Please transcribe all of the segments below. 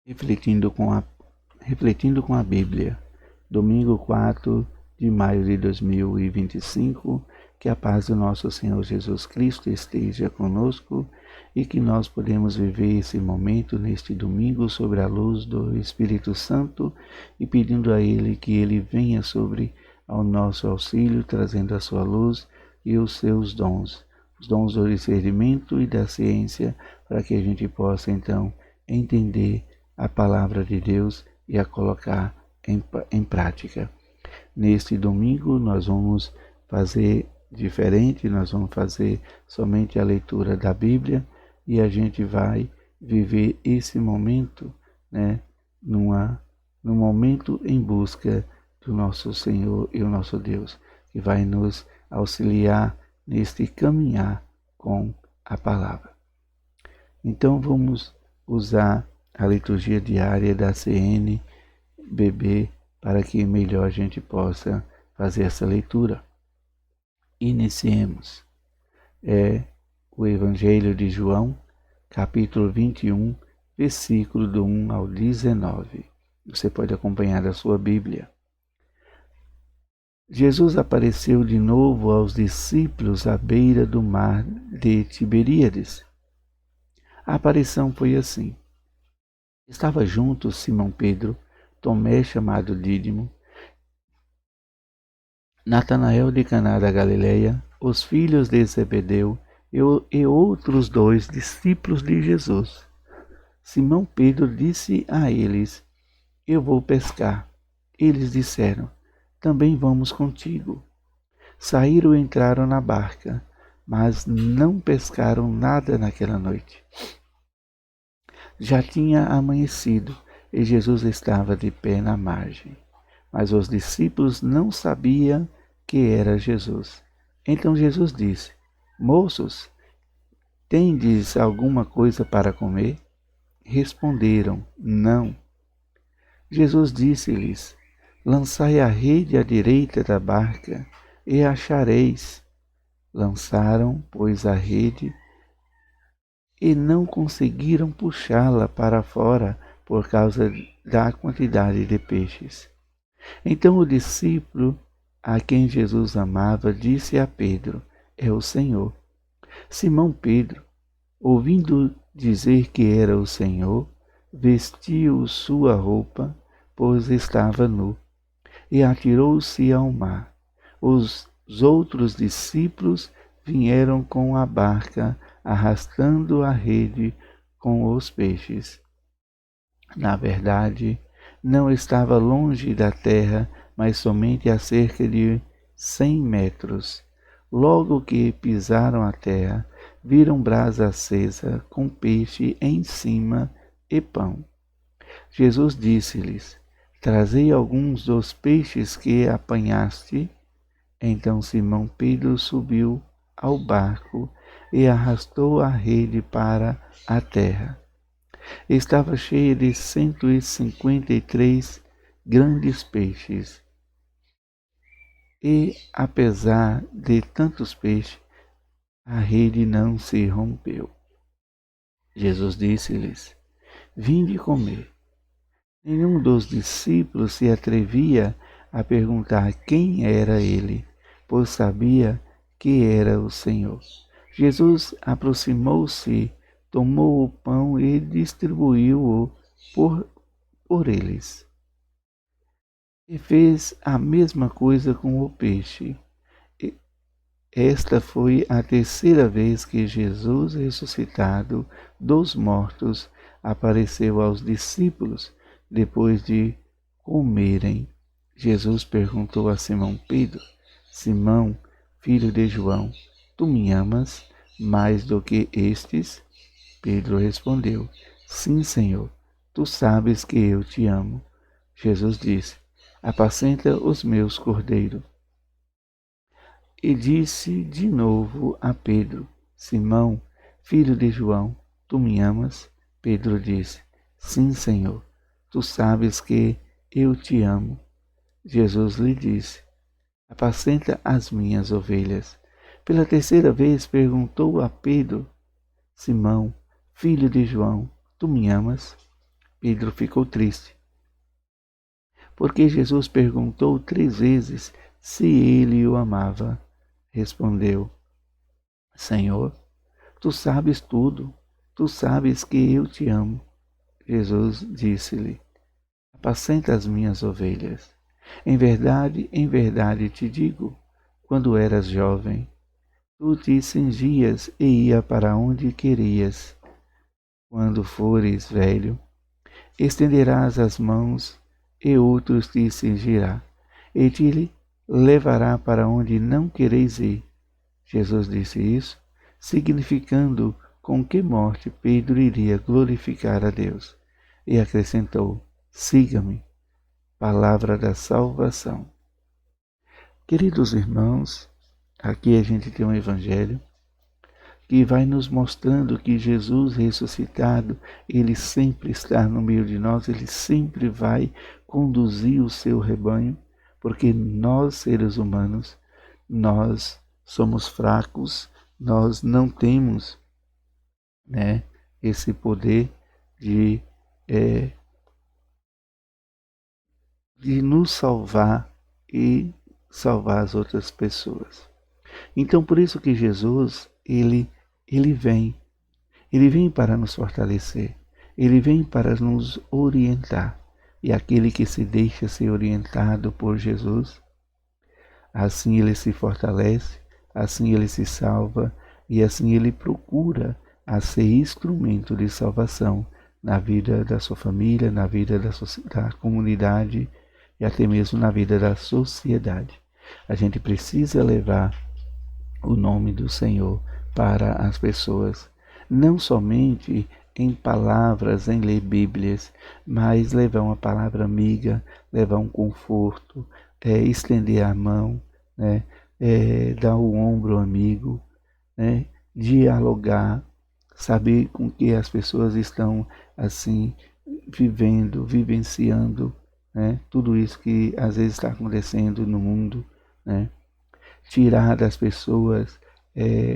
Refletindo com a Bíblia, domingo 4 de maio de 2025, que a paz do nosso Senhor Jesus Cristo esteja conosco e que nós podemos viver esse momento neste domingo sobre a luz do Espírito Santo e pedindo a Ele que Ele venha sobre ao nosso auxílio, trazendo a sua luz e os seus dons, os dons do discernimento e da ciência, para que a gente possa então entender a palavra de Deus e a colocar em prática. Neste domingo nós vamos fazer diferente, nós vamos fazer somente a leitura da Bíblia e a gente vai viver esse momento, num momento em busca do nosso Senhor e o nosso Deus, que vai nos auxiliar neste caminhar com a palavra. Então vamos usar a liturgia diária da CNBB para que melhor a gente possa fazer essa leitura. Iniciemos. O Evangelho de João, capítulo 21, versículo do 1 ao 19. Você pode acompanhar da sua Bíblia. Jesus apareceu de novo aos discípulos à beira do mar de Tiberíades. A aparição foi assim. Estava junto Simão Pedro, Tomé chamado Dídimo, Natanael de Caná da Galileia, os filhos de Zebedeu e outros 2 discípulos de Jesus. Simão Pedro disse a eles: Eu vou pescar. Eles disseram: Também vamos contigo. Saíram e entraram na barca, mas não pescaram nada naquela noite. Já tinha amanhecido e Jesus estava de pé na margem, mas os discípulos não sabiam que era Jesus. Então Jesus disse: Moços, tendes alguma coisa para comer? Responderam: Não. Jesus disse-lhes: Lançai a rede à direita da barca e achareis. Lançaram, pois, a rede e não conseguiram puxá-la para fora por causa da quantidade de peixes. Então o discípulo a quem Jesus amava disse a Pedro: É o Senhor. Simão Pedro, ouvindo dizer que era o Senhor, vestiu sua roupa, pois estava nu, e atirou-se ao mar. Os outros discípulos vieram com a barca, arrastando a rede com os peixes. Na verdade, não estava longe da terra, mas somente a cerca de 100 metros. Logo que pisaram a terra, viram brasa acesa, com peixe em cima e pão. Jesus disse-lhes: Trazei alguns dos peixes que apanhaste. Então Simão Pedro subiu ao barco e arrastou a rede para a terra. Estava cheia de 153 grandes peixes. E, apesar de tantos peixes, a rede não se rompeu. Jesus disse-lhes: Vinde comer. Nenhum dos discípulos se atrevia a perguntar quem era ele, pois sabia que era o Senhor. Jesus aproximou-se, tomou o pão e distribuiu-o por eles. E fez a mesma coisa com o peixe. Esta foi a terceira vez que Jesus, ressuscitado dos mortos, apareceu aos discípulos depois de comerem. Jesus perguntou a Simão Pedro: Simão, filho de João, tu me amas mais do que estes? Pedro respondeu: Sim, Senhor, tu sabes que eu te amo. Jesus disse: Apacenta os meus cordeiros. E disse de novo a Pedro: Simão, filho de João, tu me amas? Pedro disse: Sim, Senhor, tu sabes que eu te amo. Jesus lhe disse: Apacenta as minhas ovelhas. Pela terceira vez perguntou a Pedro: Simão, filho de João, tu me amas? Pedro ficou triste, porque Jesus perguntou 3 vezes se ele o amava. Respondeu: Senhor, tu sabes tudo, tu sabes que eu te amo. Jesus disse-lhe: Apacenta as minhas ovelhas. Em verdade te digo, quando eras jovem, tu te cingias e ia para onde querias. Quando fores velho, estenderás as mãos e outros te cingirá, e te levará para onde não quereis ir. Jesus disse isso, significando com que morte Pedro iria glorificar a Deus. E acrescentou: Siga-me. Palavra da salvação. Queridos irmãos, aqui a gente tem um evangelho que vai nos mostrando que Jesus ressuscitado, ele sempre está no meio de nós, ele sempre vai conduzir o seu rebanho, porque nós, seres humanos, nós somos fracos, nós não temos, esse poder de nos salvar e salvar as outras pessoas. Então, por isso que Jesus, ele vem para nos fortalecer, ele vem para nos orientar. E aquele que se deixa ser orientado por Jesus, assim ele se fortalece, assim ele se salva e assim ele procura a ser instrumento de salvação na vida da sua família, na vida da comunidade e até mesmo na vida da sociedade. A gente precisa levar o nome do Senhor para as pessoas, não somente em palavras, em ler Bíblias, mas levar uma palavra amiga, levar um conforto, estender a mão, dar o ombro ao amigo, dialogar, saber com que as pessoas estão assim vivendo, vivenciando, tudo isso que às vezes está acontecendo no mundo, tirar das pessoas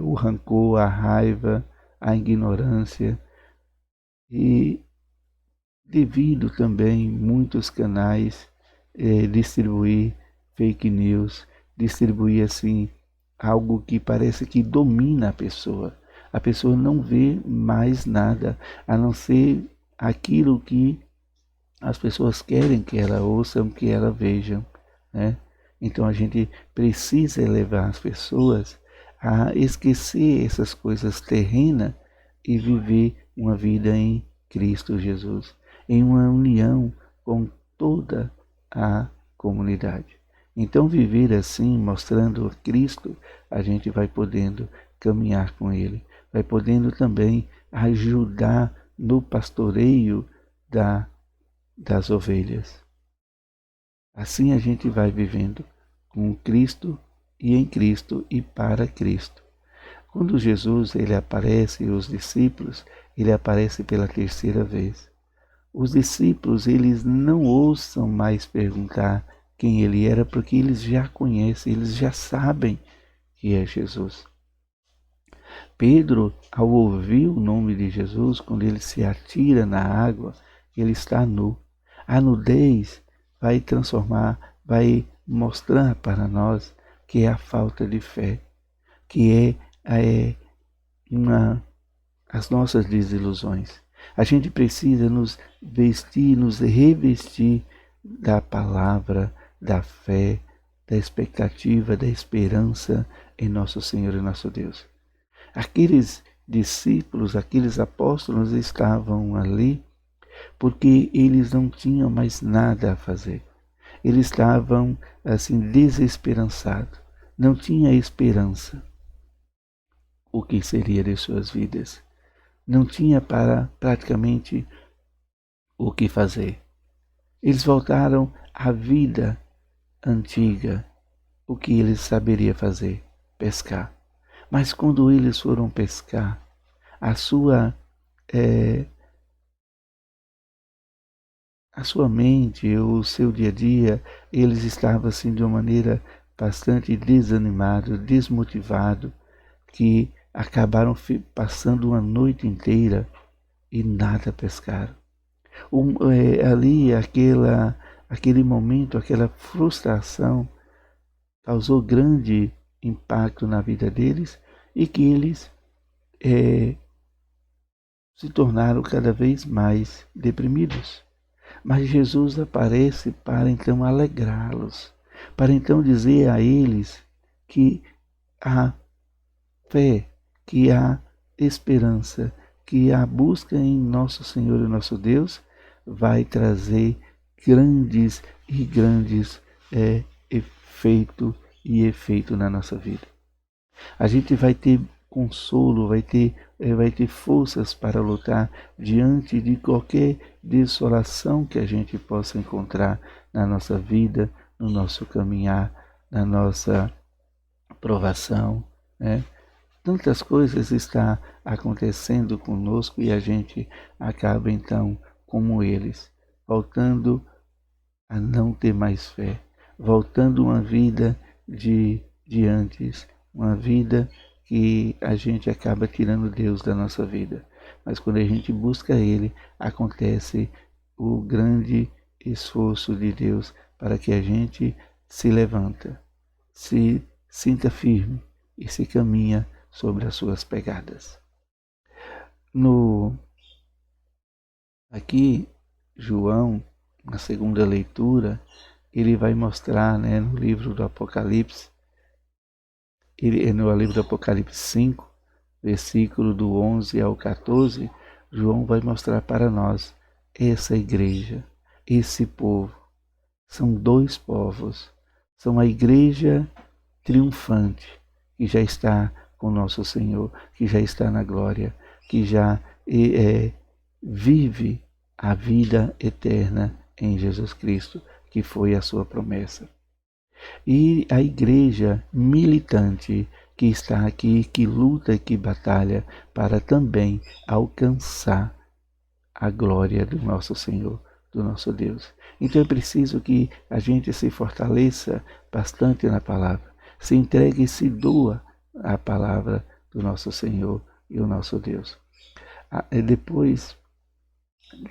o rancor, a raiva, a ignorância. E devido também muitos canais distribuir fake news, distribuir assim algo que parece que domina a pessoa. A pessoa não vê mais nada a não ser aquilo que as pessoas querem que ela ouçam, que ela vejam, Então a gente precisa levar as pessoas a esquecer essas coisas terrenas e viver uma vida em Cristo Jesus, em uma união com toda a comunidade. Então viver assim, mostrando Cristo, a gente vai podendo caminhar com Ele, vai podendo também ajudar no pastoreio das ovelhas. Assim a gente vai vivendo com Cristo e em Cristo e para Cristo. Quando Jesus ele aparece os discípulos, ele aparece pela 3ª vez. Os discípulos eles não ousam mais perguntar quem ele era, porque eles já conhecem, eles já sabem que é Jesus. Pedro, ao ouvir o nome de Jesus, quando ele se atira na água, ele está nu. A nudez vai transformar, vai mostrar para nós que é a falta de fé, que as nossas desilusões. A gente precisa nos vestir, nos revestir da palavra, da fé, da expectativa, da esperança em nosso Senhor e nosso Deus. Aqueles discípulos, aqueles apóstolos estavam ali porque eles não tinham mais nada a fazer. Eles estavam assim desesperançados, não tinha esperança. O que seria de suas vidas? Não tinha praticamente o que fazer. Eles voltaram à vida antiga, o que eles saberiam fazer, pescar. Mas quando eles foram pescar, a sua mente, o seu dia a dia, eles estavam assim de uma maneira bastante desanimado, desmotivado, que acabaram passando uma noite inteira e nada pescaram. Ali, aquele momento, aquela frustração causou grande impacto na vida deles e que eles se tornaram cada vez mais deprimidos. Mas Jesus aparece para então alegrá-los, para então dizer a eles que há fé, que há esperança, que a busca em nosso Senhor e nosso Deus vai trazer grandes efeito na nossa vida. A gente vai ter consolo, vai ter forças para lutar diante de qualquer desolação que a gente possa encontrar na nossa vida, no nosso caminhar, na nossa provação, né? Tantas coisas estão acontecendo conosco e a gente acaba então como eles, voltando a não ter mais fé, voltando uma vida de antes, uma vida que a gente acaba tirando Deus da nossa vida. Mas quando a gente busca Ele, acontece o grande esforço de Deus para que a gente se levanta, se sinta firme e se caminha sobre as suas pegadas. Aqui, João, na segunda leitura, ele vai mostrar, né, no livro do Apocalipse, no livro do Apocalipse 5, versículo do 11 ao 14, João vai mostrar para nós essa igreja, esse povo. São dois povos. São a igreja triunfante, que já está com nosso Senhor, que já está na glória, que já vive a vida eterna em Jesus Cristo, que foi a sua promessa. E a igreja militante que está aqui, que luta e que batalha para também alcançar a glória do nosso Senhor, do nosso Deus. Então é preciso que a gente se fortaleça bastante na palavra, se entregue e se doa à palavra do nosso Senhor e o nosso Deus. Depois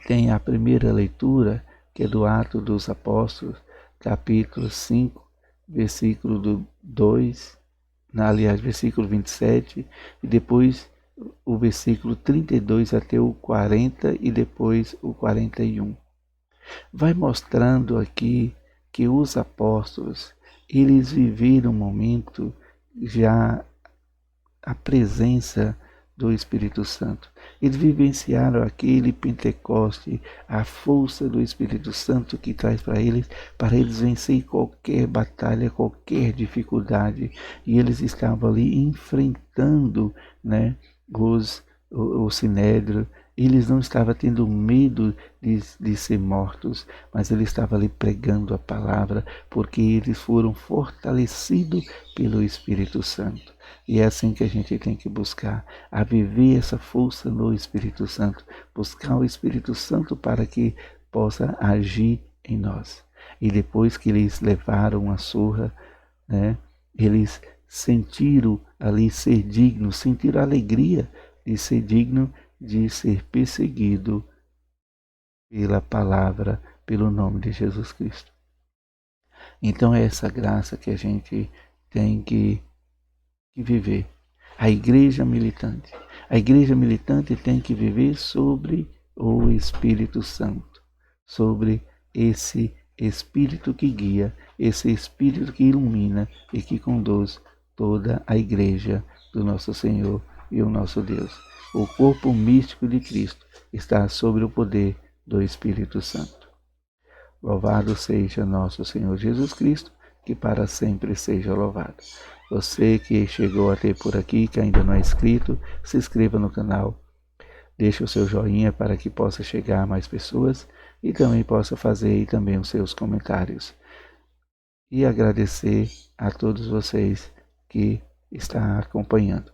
tem a primeira leitura, que é do Atos dos Apóstolos, capítulo 5, versículo do 2, aliás, versículo 27, e depois o versículo 32 até o 40 e depois o 41. Vai mostrando aqui que os apóstolos, eles viveram um momento já a presença do Espírito Santo. Eles vivenciaram aquele Pentecoste, a força do Espírito Santo que traz para eles vencer qualquer batalha, qualquer dificuldade. E eles estavam ali enfrentando, né, o Sinédrio. Eles não estavam tendo medo de ser mortos, mas eles estavam ali pregando a palavra, porque eles foram fortalecidos pelo Espírito Santo. E é assim que a gente tem que buscar, a viver essa força no Espírito Santo, buscar o Espírito Santo para que possa agir em nós. E depois que eles levaram uma surra, né, eles sentiram ali ser dignos, sentiram a alegria de ser digno de ser perseguido pela palavra, pelo nome de Jesus Cristo. Então é essa graça que a gente tem que viver. A igreja militante. A igreja militante tem que viver sobre o Espírito Santo, sobre esse Espírito que guia, esse Espírito que ilumina e que conduz toda a igreja do nosso Senhor e o nosso Deus. O corpo místico de Cristo está sob o poder do Espírito Santo. Louvado seja nosso Senhor Jesus Cristo, que para sempre seja louvado. Você que chegou até por aqui, que ainda não é inscrito, se inscreva no canal. Deixe o seu joinha para que possa chegar a mais pessoas e também possa fazer aí também os seus comentários. E agradecer a todos vocês que estão acompanhando.